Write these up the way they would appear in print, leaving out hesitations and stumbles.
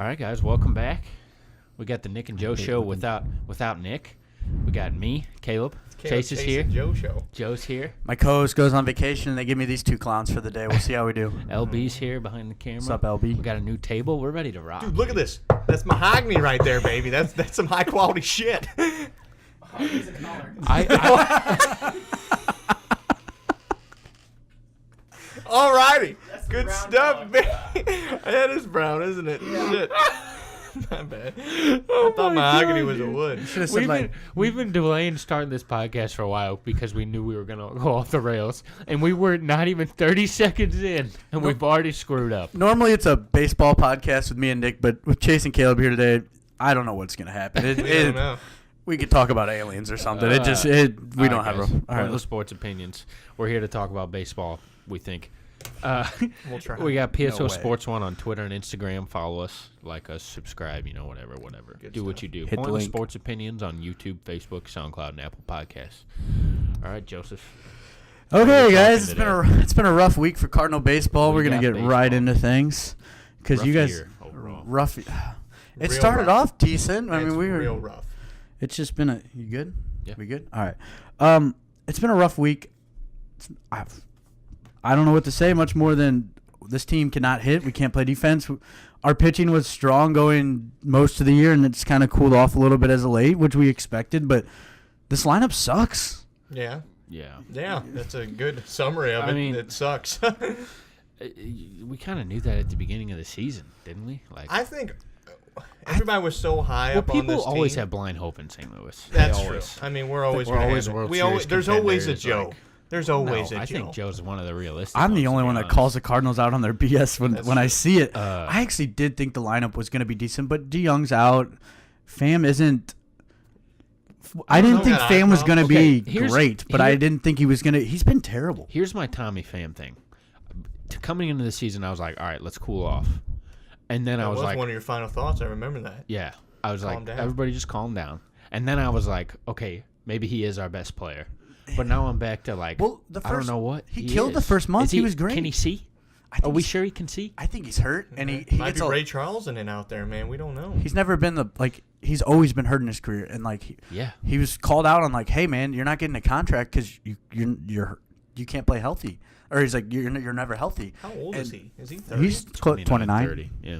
right, guys, welcome back. We got the Nick and Joe show without Nick. We got me, Caleb. Chase is here. Joe show. Joe's here. My co-host goes on vacation, and they give me these two clowns for the day. We'll see how we do. LB's here behind the camera. What's up, LB? We got a new table. We're ready to rock. Dude, look at this. That's mahogany right there, baby. That's some high quality shit. Alrighty. Good stuff, baby. That is brown, isn't it? Yeah. Shit. Not bad. I thought mahogany was a wood. We've been delaying starting this podcast for a while because we knew we were going to go off the rails. And we were not even 30 seconds in, and we've already screwed up. Normally it's a baseball podcast with me and Nick, but with Chase and Caleb here today, I don't know what's going to happen. We don't know. We could talk about aliens or something. We don't have a... All right, sports opinions. We're here to talk about baseball, we think. We'll try. We got PSO Sports 1 on Twitter and Instagram. Follow us, like us, subscribe, whatever. Good do stuff. What you do. Hit the link. Sports Opinions on YouTube, Facebook, SoundCloud, and Apple Podcasts. All right, Joseph. Okay, guys, it's been a rough week for Cardinal baseball. We're gonna get right into things because you guys rough. It started off decent. I mean, we were real rough. It's just been a. You good? Yeah. We good? All right. It's been a rough week. I don't know what to say much more than this team cannot hit. We can't play defense. Our pitching was strong going most of the year, and it's kind of cooled off a little bit as of late, which we expected. But this lineup sucks. Yeah. Yeah. That's a good summary of it. I mean, it sucks. We kind of knew that at the beginning of the season, didn't we? I think everybody was so high up on this team. People always have blind hope in St. Louis. That's true. I mean, we're always World Series there's always a contenders, Joe. There's always a Joe. I think Joe's one of the realistic. I'm the ones, only one that calls the Cardinals out on their BS when I see it. I actually did think the lineup was going to be decent, but DeYoung's out. Pham isn't. I didn't think Pham was going to be great, but I didn't think he was going to. He's been terrible. Here's my Tommy Pham thing. Coming into the season, I was like, all right, let's cool off. And then I was like, one of your final thoughts. I remember that. Yeah. I was like, everybody just calm down. And then I was like, okay, maybe he is our best player. But now I'm back to like, I don't know what. He killed the first month. He was great. Can he see? Are we sure he can see? I think he's hurt, and he might be Ray Charles in and out there, man. We don't know. He's never been he's always been hurt in his career, and he was called out on like, hey man, you're not getting a contract because you can't play healthy, or he's like you're never healthy. How old is he? Is he 30? He's 29. 30, yeah.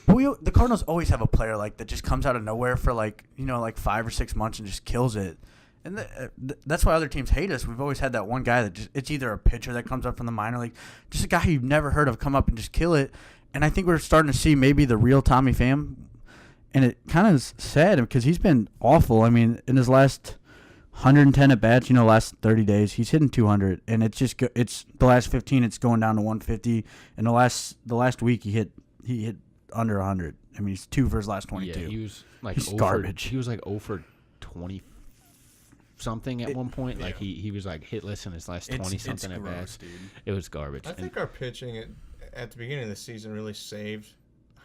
But the Cardinals always have a player that just comes out of nowhere for 5 or 6 months and just kills it. And that's why other teams hate us. We've always had that one guy it's either a pitcher that comes up from the minor league, just a guy you've never heard of come up and just kill it. And I think we're starting to see maybe the real Tommy Pham. And it kind of is sad because he's been awful. I mean, in his last 110 at bats, last 30 days, he's hitting 200. And it's the last 15, it's going down to 150. And the last week he hit under 100. I mean, he's 2 for his last 22. Yeah, he was he's garbage. He was 0 for 20 something at one point. Like he was hitless in his last 20 something at bats. It was garbage. I think our pitching at the beginning of the season really saved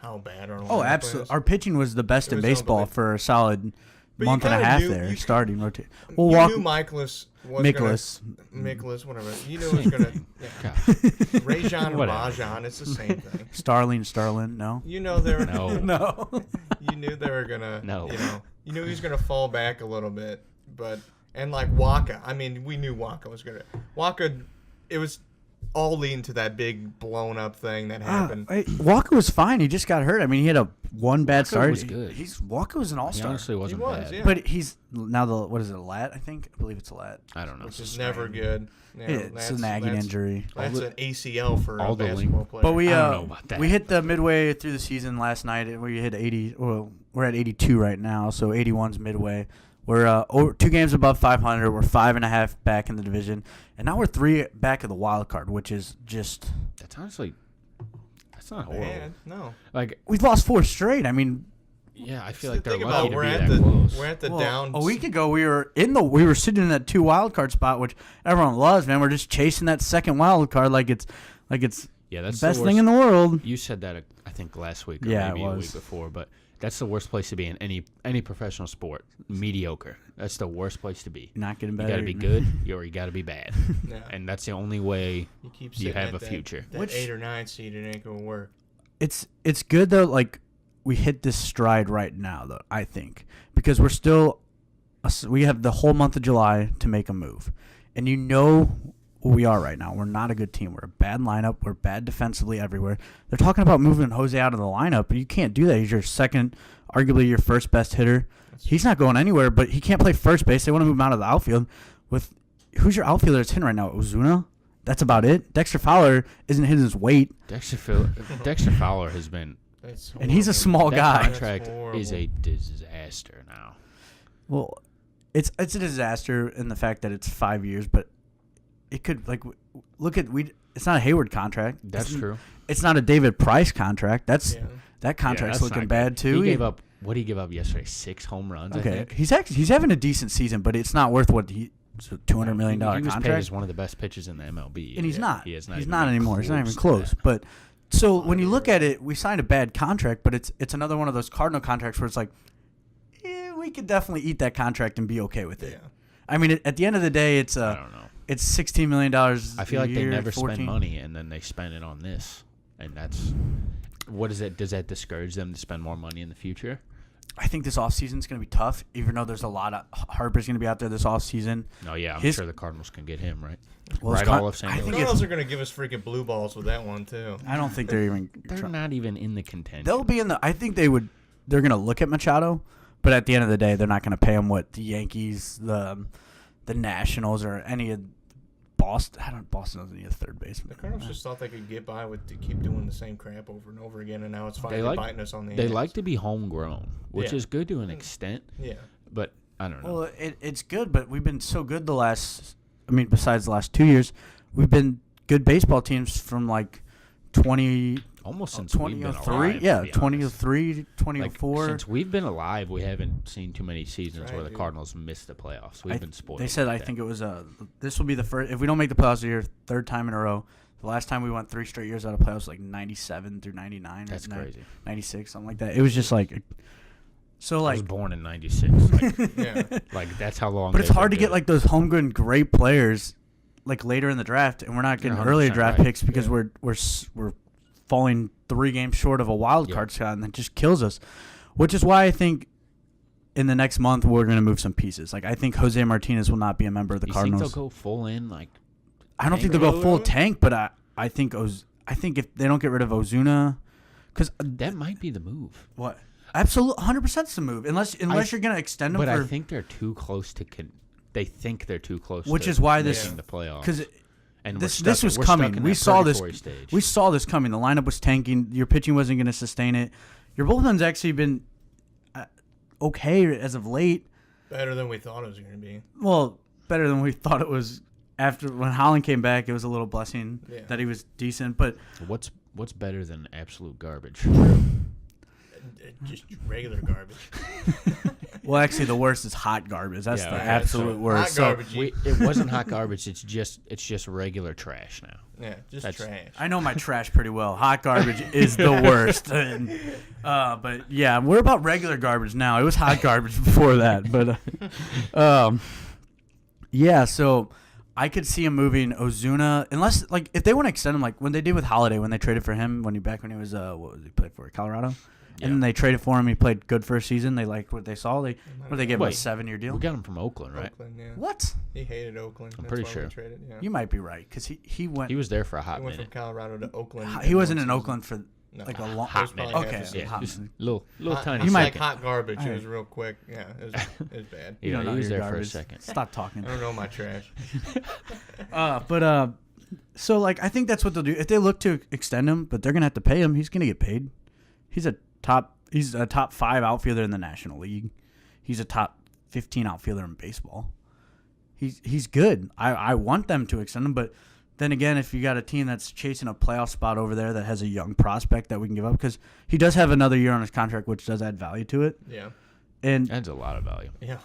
how bad our lineup Oh, absolutely. Our pitching was the best in baseball for a solid month and a half there, starting rotation. Well, you knew Michaelis was Michaelis, whatever. You knew it was going to Rajon and Rajon, it's the same thing. Starlin, no. You know they were no. You knew they were going to no. You knew he was going to fall back a little bit, but Waka, I mean, we knew Waka was going to. Waka, it was all leading to that big blown up thing that happened. Waka was fine. He just got hurt. I mean, he had one bad start. Was good. Waka was an all-star. He honestly wasn't bad. Yeah. But he's now what is it, a lat, I think? I believe it's a lat. I don't know. Which is never good. It's a nagging injury. That's an ACL for a basketball player. But I don't know about that. We hit the midway through the season last night. We hit 80. Well, we're at 82 right now, so 81's midway. We're 2 games above 500. We're 5.5 back in the division, and now we're 3 back of the wild card, which is just. That's not horrible. Man, no. We've lost 4 straight. I mean. Yeah, I feel like they're lucky to be that close. We're at the down. A week ago, we were sitting in that 2 wild card spot, which everyone loves. Man, we're just chasing that second wild card like it's that's the best thing in the world. You said that I think last week or maybe a week before, but. That's the worst place to be in any professional sport. Mediocre. That's the worst place to be. Not getting better. You got to be good or you got to be bad. Yeah. And that's the only way you have a future. That 8 or 9 seed, it ain't going to work. It's good, though. we hit this stride right now, though, I think, because we have the whole month of July to make a move. And you know what we are right now. We're not a good team. We're a bad lineup. We're bad defensively everywhere. They're talking about moving Jose out of the lineup, but you can't do that. He's your second, arguably your first best hitter. He's not going anywhere, but he can't play first base. They want to move him out of the outfield. Who's your outfielder that's hitting right now? Ozuna? That's about it. Dexter Fowler isn't hitting his weight. Dexter Fowler has been, and he's a small that guy. Contract is a disaster now. Well, it's a disaster in the fact that it's 5 years, but it could it's not a Hayward contract. That's true. It's not a David Price contract. That contract's looking bad too. He gave up. What did he give up yesterday? 6 home runs. Okay, I think. he's having a decent season, but it's not worth what it's a $200 million He was contract. paid as one of the best pitchers in the MLB, and he's not. He is He's not anymore. He's not even close. That. But so when you look at it, we signed a bad contract, but it's another one of those Cardinal contracts where it's like, we could definitely eat that contract and be okay with it. Yeah. I mean, at the end of the day, it's I don't know. It's $16 million. I feel like they never 14. spend money, and then they spend it on this, and that's what is it? Does that discourage them to spend more money in the future? I think this offseason is going to be tough, even though there's a lot of Harper's going to be out there this offseason. No, yeah, I'm sure the Cardinals can get him, right? Well, right, all of St. The Louis. Cardinals are going to give us freaking blue balls with that one too. I don't think they're even. They're not even in the contention. They'll be in the. I think they would. They're going to look at Machado, but at the end of the day, they're not going to pay him what the Yankees, the Nationals, or any of Boston. Boston doesn't need a third baseman. The Cardinals just thought they could get by with to keep doing the same crap over and over again, and now it's finally biting us on the. They ass. like to be homegrown, which is good to an extent. Yeah, but I don't know. Well, it's good, but we've been so good the last. I mean, besides the last 2 years, we've been good baseball teams from like 20. Almost since 2003, we've been alive, yeah, to be 2003, 2004. Like, since we've been alive, we haven't seen too many seasons where the Cardinals missed the playoffs. We've been spoiled. They said, I think it was this will be the first. If we don't make the playoffs a year, third time in a row. The last time we went 3 straight years out of playoffs, like 97 through 99. That's crazy. 96, something like that. It was just like. So like. I was born in '96. Like, yeah. Like that's how long. But it's hard to get like those homegrown great players, like later in the draft, and we're not getting earlier draft picks because we're falling 3 games short of a wild card shot, and that just kills us. Which is why I think in the next month we're going to move some pieces. Like I think Jose Martinez will not be a member of the Cardinals. You think they'll go full in? Like I don't think they'll go full tank, but I think if they don't get rid of Ozuna, because that might be the move. What? Absolutely, 100% is the move. Unless you're going to extend them. But I think they're too close to. They think they're too close. Which is why missing the playoffs. Because. And this was coming. We saw this. Stage. We saw this coming. The lineup was tanking. Your pitching wasn't going to sustain it. Your bullpen's actually been okay as of late. Better than we thought it was going to be. Well, better than we thought it was. After when Holland came back, it was a little blessing that he was decent. But what's better than absolute garbage? Just regular garbage. Well, actually, the worst is hot garbage. That's the absolute worst. Hot garbage. It wasn't hot garbage. It's just regular trash now. Yeah, that's trash. I know my trash pretty well. Hot garbage is the worst. And, but yeah, we're about regular garbage now. It was hot garbage before that. But yeah, so I could see him moving Ozuna unless like if they want to extend him like when they did with Holiday when they traded for him when he was he played for Colorado. And then they traded for him. He played good first season. They liked what they saw. They gave him a 7-year deal. We got him from Oakland, right? Oakland, yeah. What? He hated Oakland. I'm pretty sure. Traded, yeah. You might be right because he went. He was there for a hot minute. He went from Colorado to Oakland. He wasn't in Oakland for like a long hot minute. Okay, Yeah, just minute. little tiny. You second. like hot garbage. It was real quick. Yeah, it was bad. You know, he was there for a second. Stop talking. I don't know my trash. So like I think that's what they'll do if they look to extend him, but they're gonna have to pay him. He's gonna get paid. He's a top 5 outfielder in the National League. He's a top 15 outfielder in baseball. He's good. I want them to extend him, but then again, if you got a team that's chasing a playoff spot over there that has a young prospect that we can give up, because he does have another year on his contract, which does add value to it. Yeah. And adds a lot of value. Yeah.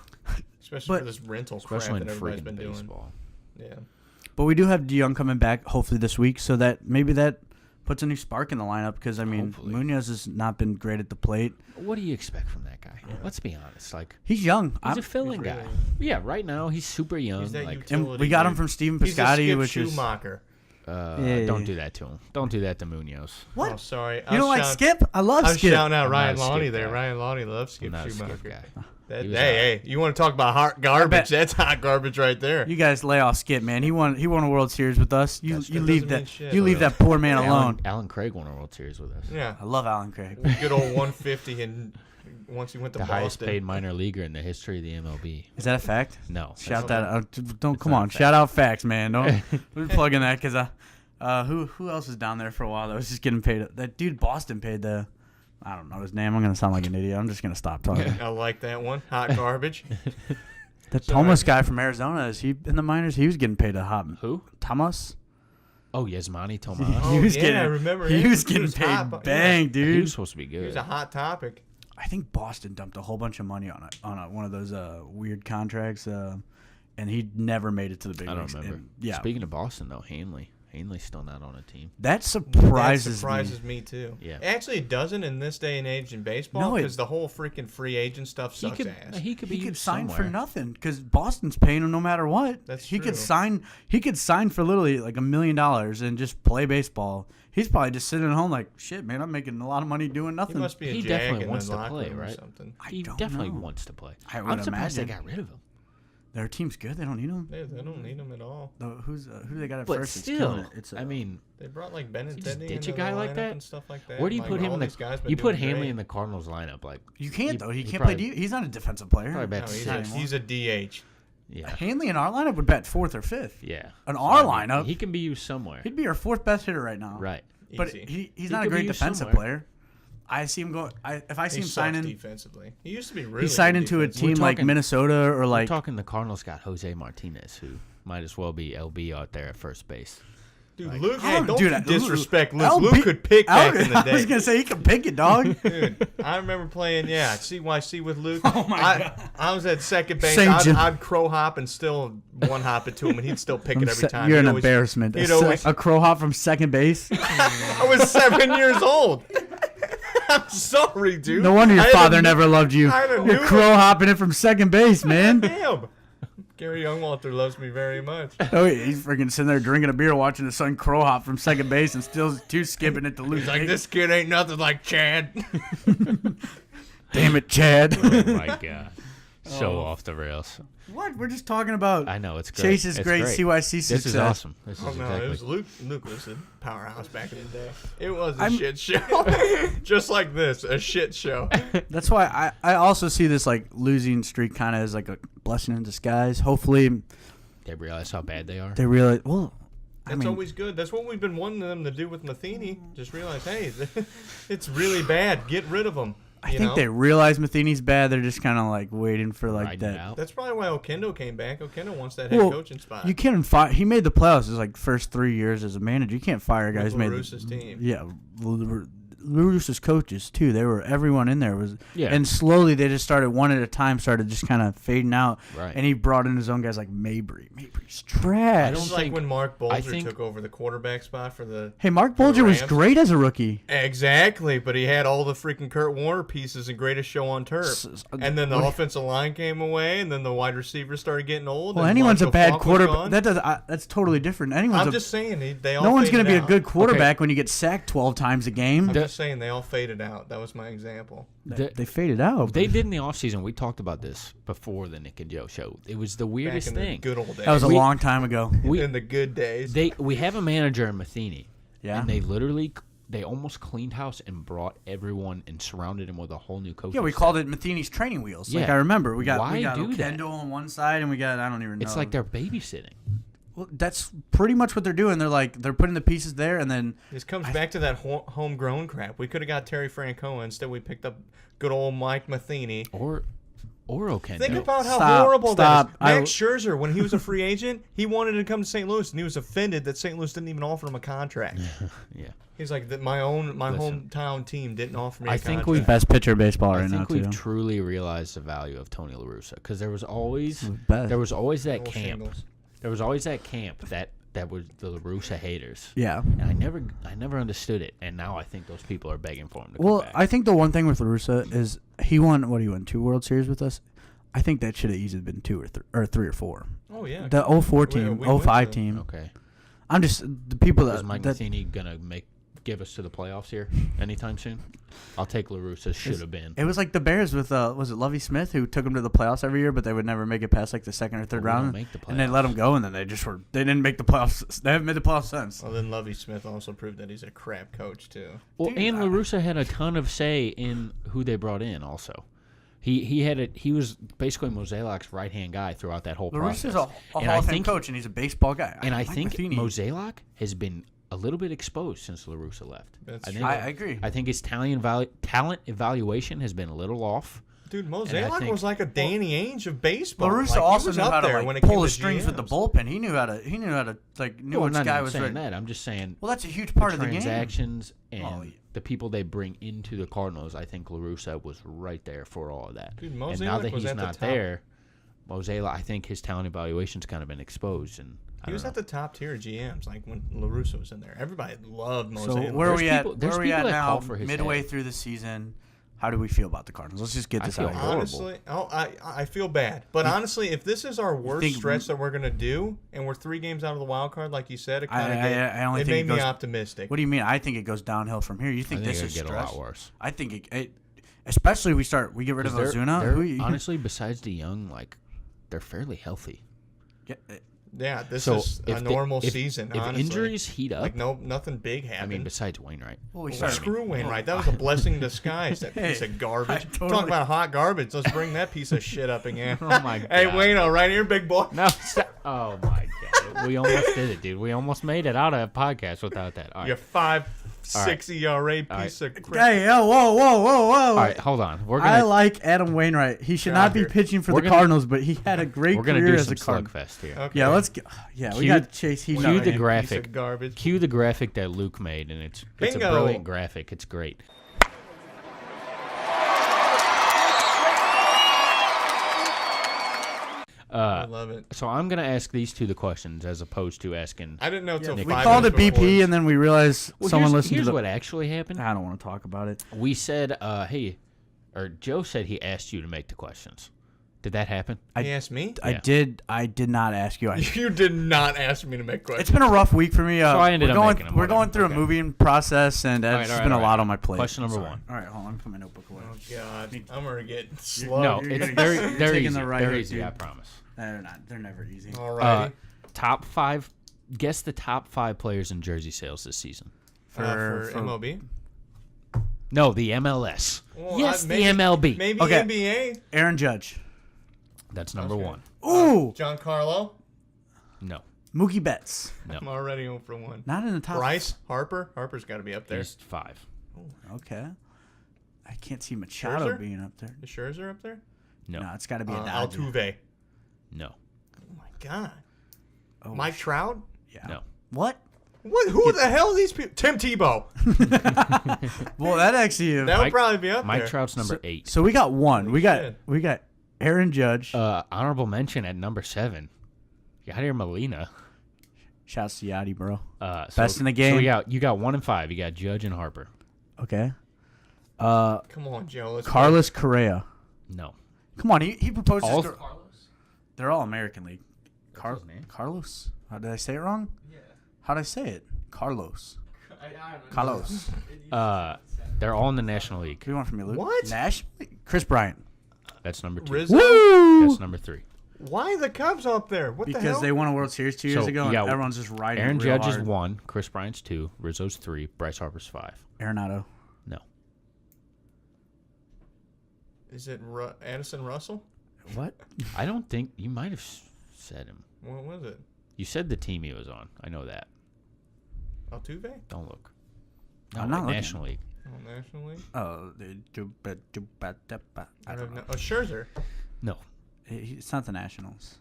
Especially for this rental crap especially that in everybody's freaking been doing. baseball. Yeah. But we do have DeYoung coming back hopefully this week, so that maybe that puts a new spark in the lineup because, I mean, Hopefully. Munoz has not been great at the plate. What do you expect from that guy? Yeah. Let's be honest. Like he's young. He's a fill-in guy. Yeah, right now he's super young. He's that like, utility and we got him dude. from Steven He's a Piscotty, Skip which is Schumacher. Don't do that to him. Don't do that to Munoz. What? Oh, sorry. You don't like Skip? I love I was Skip. shouting out I'm Ryan not a Skip Lonnie there. guy. Ryan Lonnie loves Skip I'm not a Schumacher. Skip guy. Hey, you want to talk about hot garbage? That's hot garbage right there. You guys lay off Skip, man. He won a World Series with us. You That leave doesn't mean that shit. you leave that poor man alone. Alan Craig won a World Series with us. Yeah. I love Alan Craig. Good old 150, and once he went to The Boston. highest paid minor leaguer in the history of the MLB. Is that a fact? No. Shout okay. that out. Don't come not a on. fact. Shout out facts, man. Don't we're plugging that because who else was down there for a while that was just getting paid? That dude Boston paid the. I don't know his name. I'm gonna sound like an idiot. I'm just gonna stop talking. I like that one. Hot garbage. The Sorry. Thomas guy from Arizona, is he in the minors? He was getting paid a hot. Who? Thomas? Oh, Yasmani Tomas. He was yeah, getting, I remember he him. was He getting was paid hot, bang, He dude. was supposed to be He was good. a hot topic. I think Boston dumped a whole bunch of money on one of those weird contracts, and he never made it to the big I don't leagues. remember. And, yeah, Speaking of Boston, though, Hanley's still not on a team. that surprises, That surprises me too. Yeah. Actually, it doesn't in this day and age in baseball No, it- because the whole freaking free agent stuff He sucks could, ass. he could be He could used sign for somewhere. nothing because Boston's paying him no matter what. That's he could true. sign. He could sign for literally like $1 million and just play baseball. He's probably just sitting at home like, shit, man, I'm making a lot of money doing He nothing. must be a He jag definitely in wants the to locker play, room or right? something. He don't definitely know. wants to play. I would I'm surprised they imagine. got rid of him. Their team's good. They don't need him. They don't need him at all. Who they got at But first? It's still, killing it. It's I mean, They brought like You just Benintendi ditch into a guy the like lineup that? and stuff like that. where do you Like, put him all in the? these guys been You put doing Hanley great. in the Cardinals lineup, like you can't though. He he can't probably- play. He's not a defensive player. Probably No, bet he's six. he's a DH. Yeah, Hanley in our lineup would bat fourth or fifth. yeah. In So, our I mean, lineup, he can be used somewhere. he'd be our fourth best hitter right now. Right. But Easy. he's He not a could be great used defensive somewhere. player. I see him go. If I see He him sucks signing, defensively. He used to be really. he signed good into a defensively. team like talking- Minnesota or We're like. talking the Cardinals got Jose Martinez, who might as well be LB out there at first base. Dude, Like- Luke, I hey, don't don't do you that. disrespect Luke. LB Luke could pick back in the I was day. gonna say he can pick it, dog. Dude, I remember playing, CYC with Luke. Oh, my God. I was at second base. Same gym. I'd crow hop and still one hop it to him, and he'd still pick it every time. You're He'd an always- embarrassment. he'd always- A crow hop from second base. I was 7 years old. I'm sorry, dude. No wonder your I had a father new- never loved you. I had a You're new- crow hopping it from second base, man. Damn. Gary Youngwalter loves me very much. Oh, yeah, he's freaking sitting there drinking a beer, watching his son crow hop from second base, and still too skipping it to lose. He's like, this kid ain't nothing like Chad. Damn it, Chad. Oh my god, so Oh. off the rails. What? We're just talking about I know it's great. Chase is It's great. CYC success. This is awesome. This is Oh, no, exactly. it was Luke. Luke was a powerhouse back in the day. It was a I'm- shit show. Just like this, a shit show. That's why I also see this like losing streak kind of as like a blessing in disguise. Hopefully They realize how bad they are. they realize. Well, I That's mean, always good. That's what we've been wanting them to do with Matheny. Just realize, hey, it's really bad. Get rid of them. I think they realize Matheny's bad. They're just kind of like waiting for like Riding it that. out. That's probably why Okendo came back. Okendo wants that head Well, coaching spot. You can't fire. He made the playoffs his like first 3 years as a manager. You can't fire a guy who's made LaRusse's team. Yeah, LaRusse's coaches too. They were everyone in there was. Yeah. And slowly they just started one at a time. Started just kind of fading out. Right. And he brought in his own guys like Mabry. Mabry's trash. It's like think- when Mark I Bolger think- took over the quarterback spot for the. Hey, Mark for the Bolger was Rams. great as a rookie. Exactly, but he had all the freaking Kurt Warner pieces and greatest show on turf. And then the offensive line came away, and then the wide receivers started getting old. Well, and anyone's a Marshall bad Faulk was quarterback. gone. That does. That's totally different. Anyone's I'm a, just saying they all. no one's going to be a good quarterback Okay. when you get sacked 12 times a game. I'm just saying they all faded out. That was my example. They faded out. They did in the offseason. We talked about this before the Nick and Joe show. It was the Back weirdest in the thing. good old days. That was a We- long time ago. We in the good days. we have a manager in Matheny. Yeah. And they almost cleaned house and brought everyone and surrounded him with a whole new coach. Yeah, we called it Matheny's training wheels. Like Yeah. I remember, we got Why do that? Okendo on one side, and we got I don't even know. It's like they're babysitting. Well, that's pretty much what they're doing. They're putting the pieces there, and then This comes back to that homegrown crap. We could have got Terry Francois. Instead, we picked up good old Mike Matheny. Or Okendo. Think about how Stop, horrible stop. that is. Max Scherzer, when he was a free agent, he wanted to come to St. Louis, and he was offended that St. Louis didn't even offer him a contract. Yeah. He's like, my Listen. hometown team didn't offer me a I think contract. we've- best pitcher of baseball I right now think too. we've truly realized the value of Tony La Russa because there was always Best. that Old camp. shingles. There was always that camp that was the La Russa haters. Yeah. And I never understood it, and now I think those people are begging for him to Well, come back. I think the one thing with LaRussa is he won 2 World Series with us. I think that should have easily been 2 or 3 or 4. Oh, yeah. The 04 We team, went 05 to- team. Okay. I'm just the people Is that, Mike that Matheny gonna give us to the playoffs here anytime soon? I'll take La Russa. Should have been. it was like the Bears with was it Lovie Smith who took them to the playoffs every year, but they would never make it past like the second or third Well, we don't round, make the and they let them go, and then they didn't make the playoffs. They haven't made the playoffs since. Well, then Lovie Smith also proved that he's a crap coach too. Well, Dude, and La Russa had a ton of say in who they brought in. Also, he was basically Moselak's right hand guy throughout that whole process. LaRussa's a And Hall I of Fame think- coach, and he's a baseball guy. And I Mike think Matheny- Moselak has been a little bit exposed since La Russa left. That's I true. think, I agree. I think his talent evaluation has been a little off. Dude, And I Moselak think- was like a Danny Ainge of baseball. LaRussa Like, he also was knew up how to there when it pull came the to strings with the GMs. bullpen. He knew how to like knew Well, which I'm not guy even was saying ready. that. I'm just saying Well, that's a huge part of the game. transactions and Oh, yeah. the people they bring into the Cardinals. I think La Russa was right there for all of that. Dude, and now Moselak that was he's at the not top. there, Moselak, I think his talent evaluation's kind of been exposed. And He was at the top tier of GMs, like when La Russa was in there. Everybody loved So Moselak. where are There's we at? people- there's Where are we people at that call now? for his Midway head. through the season, how do we feel about the Cardinals? Let's just get I this feel out. horrible. Honestly, I feel bad. But honestly, if this is our worst think- stretch that we're gonna do, and we're 3 games out of the wild card, like you said, it kind of I only it think made it me goes- optimistic. What do you mean? I think it goes downhill from here. You I think think this it is could get a stress? lot worse. I think it especially we get rid of They're- Ozuna. they're- Who you- honestly, besides the young, like they're fairly healthy. Yeah, Yeah, this So is a if the- normal if- season. If honestly. injuries heat up, like nothing big happened. I mean, besides Wainwright. well, we Well, started. screw Wainwright. That was a blessing in disguise. That piece of garbage. Talk about hot garbage. Let's bring that piece of shit up again. Oh my Hey, God. Wayno, right here, big boy. No, oh my god, we almost did it, dude. We almost made it out of a podcast without that. All right, You 5.6 ERA piece of crap. Hey, whoa, whoa, whoa, whoa! all right, hold on. We're I gonna like Adam Wainwright. He should not be Shocker. pitching for We're the gonna- Cardinals, but he had a great we're gonna career do as some a Cardinal. slugfest here. Okay. Yeah, let's go. Yeah, we Cue- got Chase. He's cue not the ready. Piece graphic. of garbage. Cue the graphic that Luke made, and it's a Bingo. brilliant graphic. It's great. I love it. So I'm gonna ask these two the questions as opposed to asking. I didn't know till We 5 called it minutes before. BP, and then we realized Well, someone here's, listened here's to the. what actually happened. I don't want to talk about it. We said, hey, or Joe said he asked you to make the questions. Did that happen? He asked me? Yeah. I did not ask you. You did not ask me to make It's questions. been a rough week for me. I ended we're up going, making them, We're whatever. going through Okay. a moving process, and All right, it's all right, been all a lot right. on my plate. Question number Sorry. one. All right, hold on. Let me put my notebook away. Oh, God. I'm going to get slow. No, you're it's gonna- very, you're very taking easy. the right Very route, easy, dude. I promise. They're not. They're never easy. All right. Top 5. Guess the top 5 players in jersey sales this season. For MLB? No, the MLS. Well, yes, maybe- the MLB. Maybe Okay. NBA? Aaron Judge. That's number Okay. 1. Ooh, Giancarlo? No, Mookie Betts. no. I'm already 0 for 1. Not in the top. Bryce? Harper? Harper's got to be up there. He's 5. Okay. I can't see Machado Scherzer? being up there. Is Scherzer up there? No, No, it's got to be a Dodger. Altuve. no, Oh, my God. Oh, Mike Trout? Yeah. no. What? What? Who the hell are these people? Tim Tebow. Well, that actually. That would Mike- probably be up Mike there. Trout's number 8. So we got one. Holy We got shit. Aaron Judge. Honorable mention at number 7. Yadier Molina. Shouts to Yachty, bro. So, Best in the So game. you got 1 and 5. You got Judge and Harper. Okay. Come on, Joe. Let's Carlos Correa. No. Come on, he proposed. All- They're all American League. his name? Carlos. How did I say it wrong? Yeah. How did I say it? Carlos. Carlos. They're all in the National League. Who you want from me, Luke? What? Nash? Chris Bryant. That's number 2. Rizzo? Woo! That's number 3. Why the Cubs up there? What the Because hell? they won a World Series 2 years So, ago, you and got everyone's just riding Aaron it real Judge is hard. 1. Chris Bryant's 2. Rizzo's 3. Bryce Harper's 5. Arenado. No. Is it Addison Russell? What? I don't think you might have said him. What was it? You said the team he was on. I know that. Altuve? Don't look. No, I'm not looking. National League. Oh, National League? Oh, I don't know. Oh, Scherzer. No. It's not the Nationals.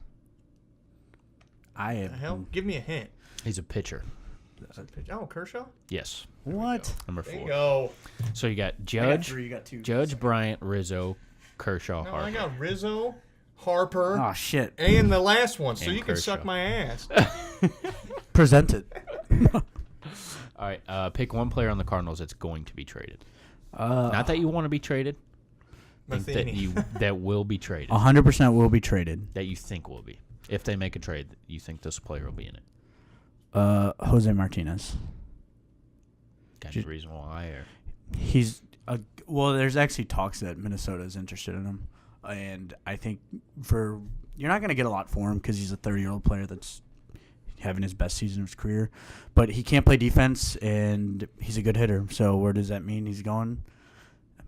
I The have. hell? Give me a hint. He's a pitcher. Oh, Kershaw? Yes. What? Number There you 4. go. So you got I got Judge, 3, you got 2. Judge, Bryant, Rizzo, Kershaw, No, Harper. I got Rizzo, Harper, Oh, shit. and the last one, so And you can Kershaw. suck my ass. Present it. All right. Pick one player on the Cardinals that's going to be traded. Uh, Not that you want to be traded. Think that Matheny. that will be traded. 100% will be traded. That you think will be. If they make a trade, you think this player will be in it. Jose Martinez. Got a reason why? Or He's well. There's actually talks that Minnesota is interested in him, and I think you're not going to get a lot for him because he's a 30-year-old player that's having his best season of his career, but he can't play defense and he's a good hitter. So where does that mean he's going?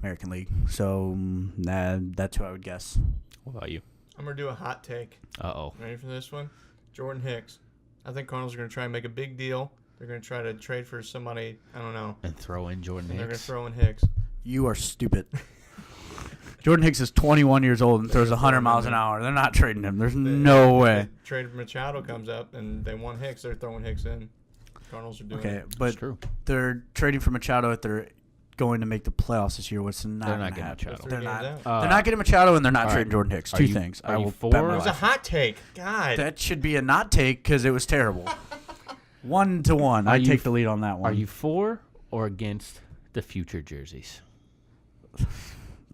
American League. So that's who I would guess. what about you? I'm going to do a hot take. Uh-oh. Ready for this one? Jordan Hicks. I think Cardinals are going to try and make a big deal. They're going to try to trade for somebody, I don't know. And throw in Jordan And they're going to Hicks. throw in Hicks. You are stupid. Jordan Hicks is 21 years old and throws 100 miles an hour. They're not trading him. There's no way. Trade Machado comes up and they want Hicks. They're throwing Hicks in. Cardinals are doing Okay, it. but That's true. they're trading for Machado if they're going to make the playoffs this year, which is not They're going not to happen. getting Machado. They're Three not. games out. They're not getting Machado, and they're not all trading right. Jordan Hicks. Are Two you- things. are I you will for bet or my It was a life. hot take. God. That should be a not take because it was terrible. 1-1. Are I you take f- the lead on that one. Are you for or against the future jerseys?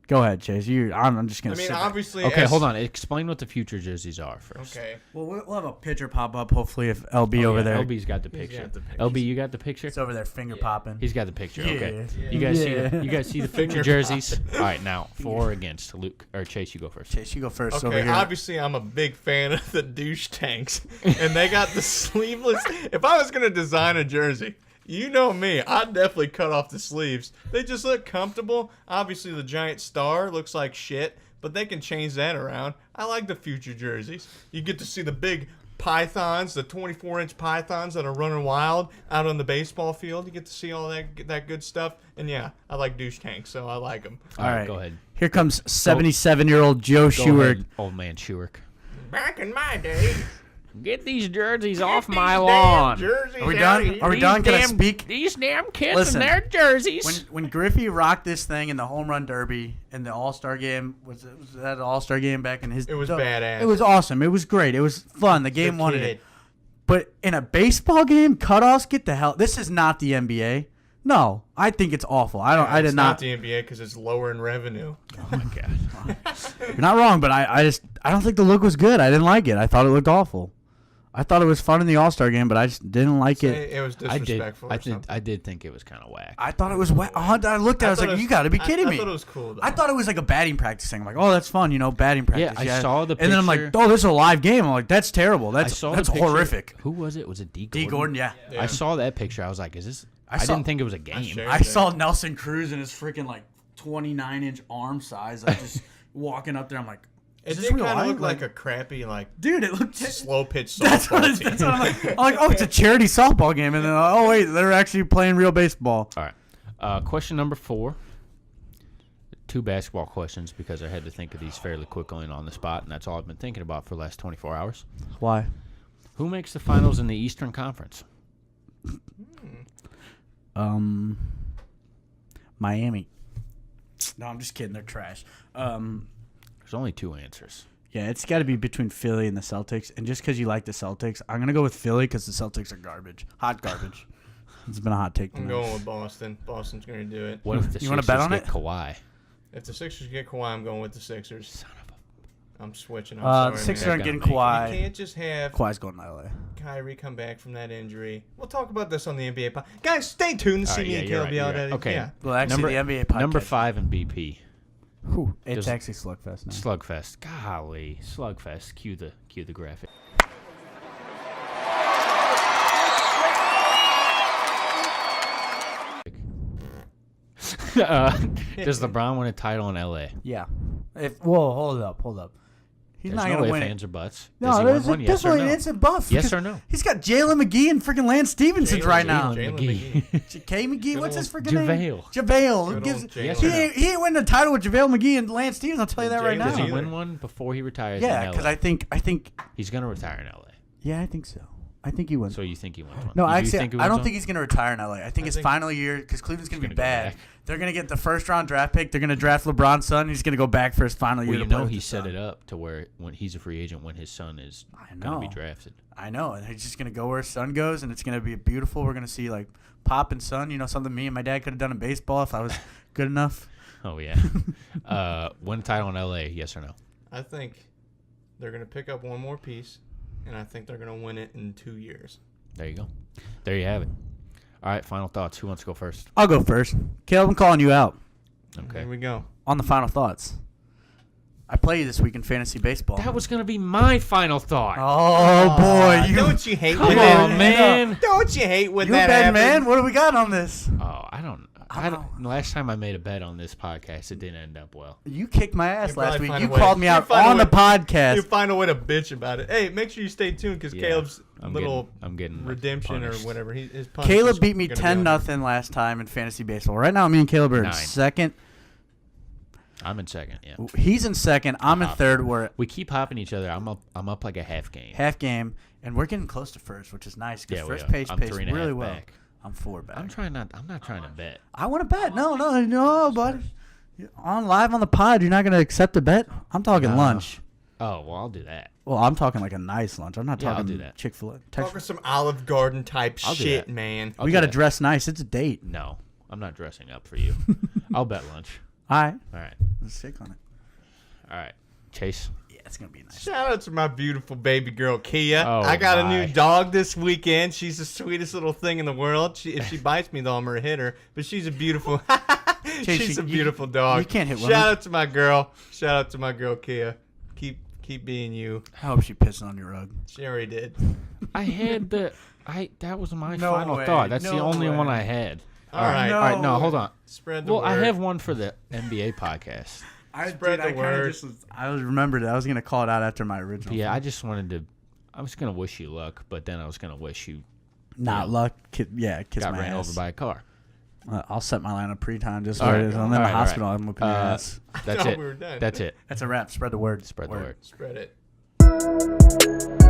Go ahead, Chase. I'm just I gonna. mean, sit back. obviously. Okay, as- hold on. Explain what the future jerseys are first. Okay. Well, we'll have a picture pop up. Hopefully, if LB Oh, over yeah, there, LB's got the He's picture. got the pictures. LB, you got the picture? it's over there finger popping. He's got the picture. Okay. Yeah. You guys see Yeah. you guys see the future jerseys? All right, now for or against Luke or Chase, you go first. Chase, you go first. over Okay, here. obviously I'm a big fan of the douche tanks, and they got the sleeveless. If I was gonna design a jersey, you know me, I'd definitely cut off the sleeves. They just look comfortable. Obviously, the giant star looks like shit, but they can change that around. I like the future jerseys. You get to see the big pythons, the 24-inch pythons that are running wild out on the baseball field. You get to see all that good stuff, and yeah, I like douche tanks, so I like them. All right, go ahead. Here comes 77-year-old Joe Go Sheward. ahead, old man Schuerk. Back in my day. Get these jerseys off my These damn lawn. jerseys Are we out done? of here. Are we done? Can I damn- speak? These damn kids Listen, and their jerseys. When Griffey rocked this thing in the home run derby in the All-Star game, was that an All-Star game back in his? It was badass. It was awesome. It was great. It was fun. The game The wanted kid. it. But in a baseball game, cutoffs, get the hell. This is not the NBA. No, I think it's awful. I It's did not not. the NBA because it's lower in revenue. oh my god. You're not wrong, but I don't think the look was good. I didn't like it. I thought it looked awful. I thought it was fun in the All-Star game, but I just didn't like it. It was I did. disrespectful. I did think it was kind of whack. I thought it was wet. I looked at it. I was like, you got to be kidding me. I thought it was cool. Though. I thought it was like a batting practice thing. I'm like, oh, that's fun, batting practice. I saw the And then I'm like, picture. oh, this is a live game. I'm like, that's terrible. I That's saw that's the picture. horrific. Who was it? Was it D. Gordon? D. Gordon, yeah. Yeah. I saw that picture. I was like, is this? I saw- didn't think it was a game. shared I it. saw Nelson Cruz in his freaking like 29-inch arm size, like just walking up there. I'm like, It is did this real kind of life? look like a crappy, like dude. It looked. slow pitch That's what, softball that's team. what I'm like. Oh, it's a charity softball game, and then oh wait, they're actually playing real baseball. All right. Question number 4. 2 basketball questions because I had to think of these fairly quickly and on the spot, and that's all I've been thinking about for the last 24 hours. Why? Who makes the finals in the Eastern Conference? Miami. No, I'm just kidding. They're trash. There's only 2 answers. Yeah, it's got to be between Philly and the Celtics. And just because you like the Celtics, I'm going to go with Philly because the Celtics are garbage. Hot garbage. It's been a hot take I'm tonight. going with Boston. Boston's going to do it. What if the You wanna Sixers bet on get it? Kawhi? If the Sixers get Kawhi, I'm going with the Sixers. Son of a... I'm switching. I'm The sorry, Sixers man. aren't getting Gotta You Kawhi. can't just have Kawhi's going to LA. Kyrie come back from that injury. We'll talk about this on the NBA pod. Guys, stay tuned to All see right, me yeah, and you're Caleb right, be you're out right. at it. Okay. Yeah. Well, actually, the NBA podcast. Number 5 in BP. Whew, it's Does- actually Slugfest now. Slugfest. Golly. Slugfest. Cue the graphic. Does LeBron win a title in LA? Yeah. Whoa, hold up. He's There's not no going to ifs, win ands, it. or buts. No, Does he win there's one? Yes or definitely no? an instant buff. Yes because or no? He's got Jalen McGee and freaking Lance Stevenson's Jalen right now. Jalen Jalen McGee. K. McGee, Good what's his old freaking name? JaVale. JaVale. Who Good gives, old Yes Jalen. or no? he ain't winning a title with JaVale McGee and Lance Stevens. I'll tell you that right Jalen- now. Does he either. win one before he retires Yeah, in because LA? I think He's going to retire in LA. yeah, I think so. I think he wins. So you think he wins one? No, You do actually, think he I wins don't one? think he's going to retire in LA. I think his think- final year, because Cleveland's going to be gonna go bad. back. They're going to get the first-round draft pick. They're going to draft LeBron's son. He's going to go back for his final year. Well, you to play know with he his set son. it up to where when he's a free agent, when his son is I going to be know. drafted. I know, and he's just gonna go where his son goes, and it's gonna be beautiful. We're gonna see like Pop and son, something me and my dad could have done in baseball if I was good enough. Oh yeah. Win a title in LA? Yes or no? I think they're going to pick up one more piece, and I think they're going to win it in 2 years. There you go. There you have it. All right, final thoughts. Who wants to go first? I'll go first. Caleb, I'm calling you out Okay. Here we go. on the final thoughts. I play you this week in fantasy baseball. That was going to be my final thought. Oh, boy. Don't you hate Come when on, that man. Don't you hate when You a that bad happens? man? What do we got on this? Oh, I don't. Last time I made a bet on this podcast, it didn't end up well. You kicked my ass You'll last probably week. find You a way. called me You'll out find a on the way. podcast. You find a way to bitch about it. Hey, make sure you stay tuned because Yeah, Caleb's I'm little getting redemption punished. or whatever. His Caleb beat me punishment's gonna be 10-0 last time in fantasy baseball. Right now, me and Caleb are in 9. second. I'm in second. Yeah. He's in second. I'm in third. We're We keep hopping each other. I'm up like a half game. half game, and we're getting close to first, which is nice because Yeah, we first are. page I'm pays 3.5 really well. back. I'm 4 back. I'm not trying to bet. I want to bet. No, buddy. On live on the pod, you're not going to accept a bet? I'm talking No. lunch. Oh well, I'll do that. Well, I'm talking like a nice lunch. I'm not Yeah, I'll talking do that. Chick-fil-A. Talking some Olive Garden type I'll do shit, that. man. I'll We do got to that. dress nice. It's a date. No, I'm not dressing up for you. I'll bet lunch. All right. All right. Let's shake on it. All right. Chase. Yeah, it's going to be nice. Shout out to my beautiful baby girl, Kia. Oh, I got a my. new dog this weekend. She's the sweetest little thing in the world. If she bites me, though, I'm going to hit her. But she's a beautiful she's a beautiful dog. you can't hit Shout women. out to my girl. Shout out to my girl, Kia. Keep being you. I hope she pissing on your rug. She already did. I had that was my No final way. thought. That's the No only one way. I had. All right. no. All right. No, hold on. Spread the Well, word. I have one for the NBA podcast. Spread the word. I remembered it. I was going to call it out after my original. Yeah, I just wanted to. I was gonna wish you luck, but then I was gonna wish you Not luck. Kiss got my ran ass. over by a car. I'll set my lineup pre-time just All where right. it is. I'm in All the right, all hospital. right. I'm whipping your ass. That's thought it. we were done. That's it. That's a wrap. Spread the word. Spread the word. Spread it.